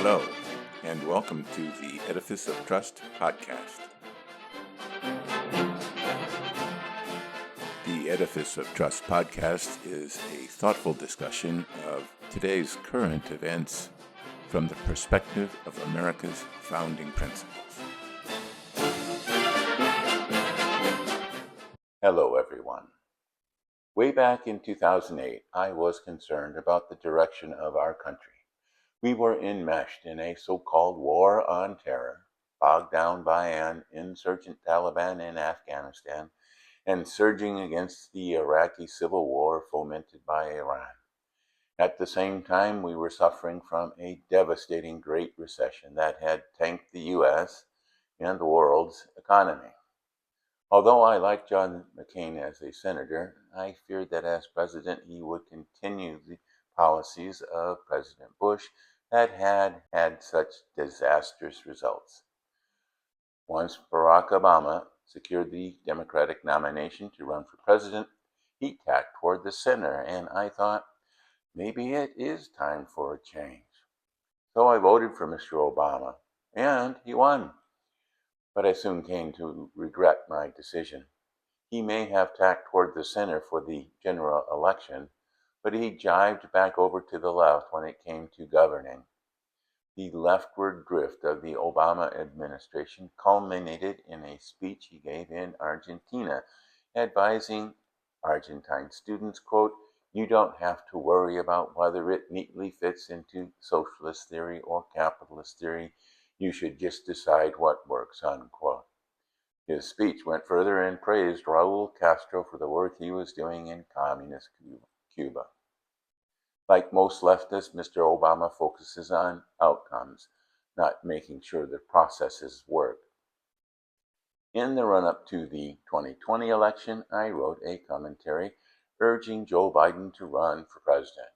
Hello, and welcome to the Edifice of Trust podcast. The Edifice of Trust podcast is a thoughtful discussion of today's current events from the perspective of America's founding principles. Hello, everyone. Way back in 2008, I was concerned about the direction of our country. We were enmeshed in a so-called war on terror, bogged down by an insurgent Taliban in Afghanistan, and surging against the Iraqi civil war fomented by Iran. At the same time, we were suffering from a devastating Great Recession that had tanked the U.S. and the world's economy. Although I liked John McCain as a senator, I feared that as president he would continue the policies of President Bush that had such disastrous results. Once Barack Obama secured the Democratic nomination to run for president, he tacked toward the center, and I thought, maybe it is time for a change. So I voted for Mr. Obama, and he won. But I soon came to regret my decision. He may have tacked toward the center for the general election, but he jived back over to the left when it came to governing. The leftward drift of the Obama administration culminated in a speech he gave in Argentina, advising Argentine students, quote, "You don't have to worry about whether it neatly fits into socialist theory or capitalist theory. You should just decide what works," unquote. His speech went further and praised Raul Castro for the work he was doing in communist Cuba. Like most leftists, Mr. Obama focuses on outcomes, not making sure the processes work. In the run-up to the 2020 election, I wrote a commentary urging Joe Biden to run for president.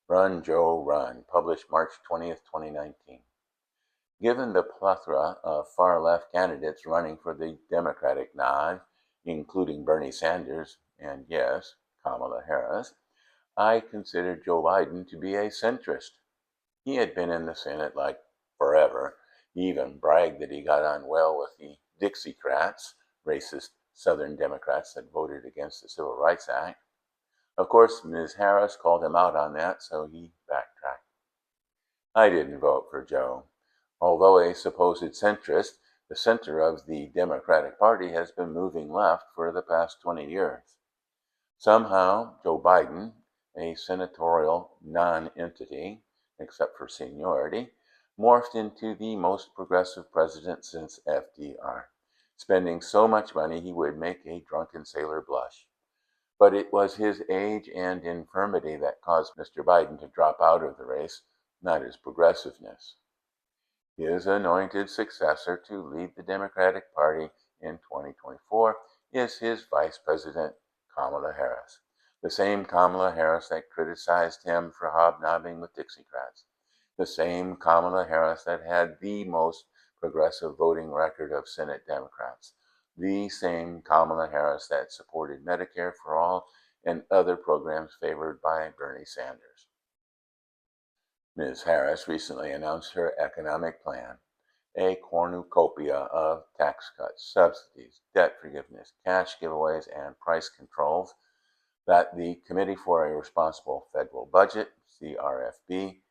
Run, Joe, run, published March 20th, 2019. Given the plethora of far-left candidates running for the Democratic nod, including Bernie Sanders and, yes, Kamala Harris, I considered Joe Biden to be a centrist. He had been in the Senate like forever. He even bragged that he got on well with the Dixiecrats, racist Southern Democrats that voted against the Civil Rights Act. Of course, Ms. Harris called him out on that, so he backtracked. I didn't vote for Joe. Although a supposed centrist, the center of the Democratic Party has been moving left for the past 20 years. Somehow, Joe Biden, a senatorial non-entity, except for seniority, morphed into the most progressive president since FDR, spending so much money he would make a drunken sailor blush. But it was his age and infirmity that caused Mr. Biden to drop out of the race, not his progressiveness. His anointed successor to lead the Democratic Party in 2024 is his Vice President, Kamala Harris, the same Kamala Harris that criticized him for hobnobbing with Dixiecrats, the same Kamala Harris that had the most progressive voting record of Senate Democrats, the same Kamala Harris that supported Medicare for all and other programs favored by Bernie Sanders. Ms. Harris recently announced her economic plan, a cornucopia of tax cuts, subsidies, debt forgiveness, cash giveaways, and price controls that the Committee for a Responsible Federal Budget, CRFB,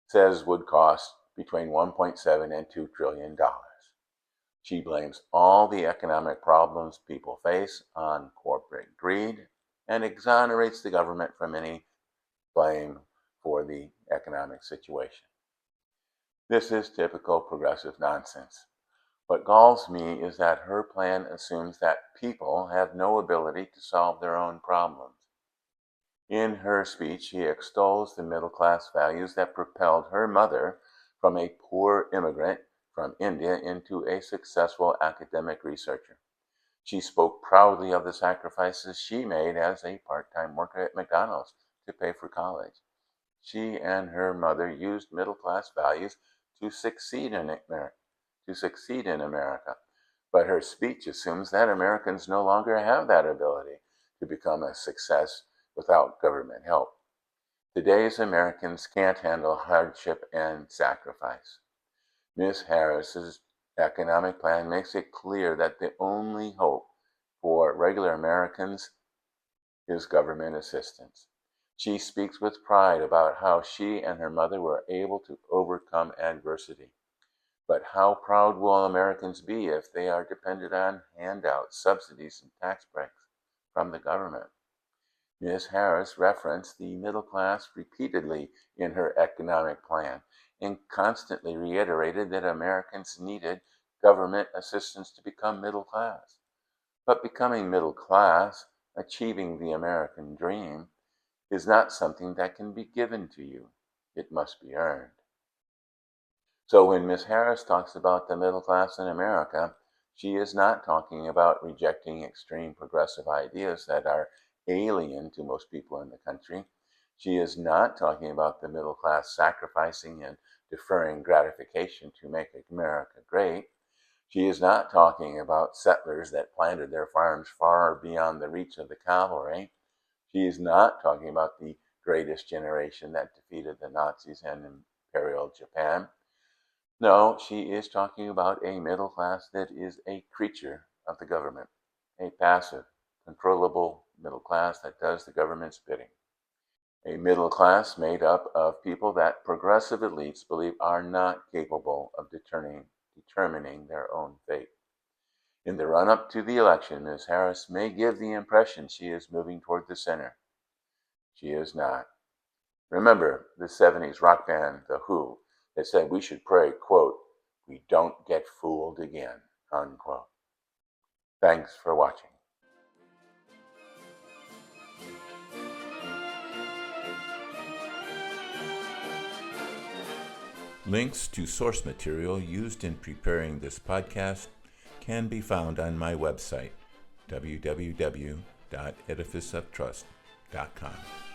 says would cost between $1.7 and $2 trillion. She blames all the economic problems people face on corporate greed and exonerates the government from any blame for the economic situation. This is typical progressive nonsense. What galls me is that her plan assumes that people have no ability to solve their own problems. In her speech, she extols the middle-class values that propelled her mother from a poor immigrant from India into a successful academic researcher. She spoke proudly of the sacrifices she made as a part-time worker at McDonald's to pay for college. She and her mother used middle-class values to succeed in America. But her speech assumes that Americans no longer have that ability to become a success without government help. Today's Americans can't handle hardship and sacrifice. Ms. Harris's economic plan makes it clear that the only hope for regular Americans is government assistance. She speaks with pride about how she and her mother were able to overcome adversity. But how proud will Americans be if they are dependent on handouts, subsidies, and tax breaks from the government? Ms. Harris referenced the middle class repeatedly in her economic plan and constantly reiterated that Americans needed government assistance to become middle class. But becoming middle class, achieving the American dream, is not something that can be given to you. It must be earned. So when Ms. Harris talks about the middle class in America, she is not talking about rejecting extreme progressive ideas that are alien to most people in the country. She is not talking about the middle class sacrificing and deferring gratification to make America great. She is not talking about settlers that planted their farms far beyond the reach of the cavalry. She is not talking about the greatest generation that defeated the Nazis and Imperial Japan. No, she is talking about a middle class that is a creature of the government, a passive, controllable middle class that does the government's bidding. A middle class made up of people that progressive elites believe are not capable of determining their own fate. In the run up to the election, Ms. Harris may give the impression she is moving toward the center. She is not. Remember the 70s rock band, The Who, that said we should pray, quote, "We don't get fooled again," unquote. Thanks for watching. Links to source material used in preparing this podcast can be found on my website, www.edificeoftrust.com.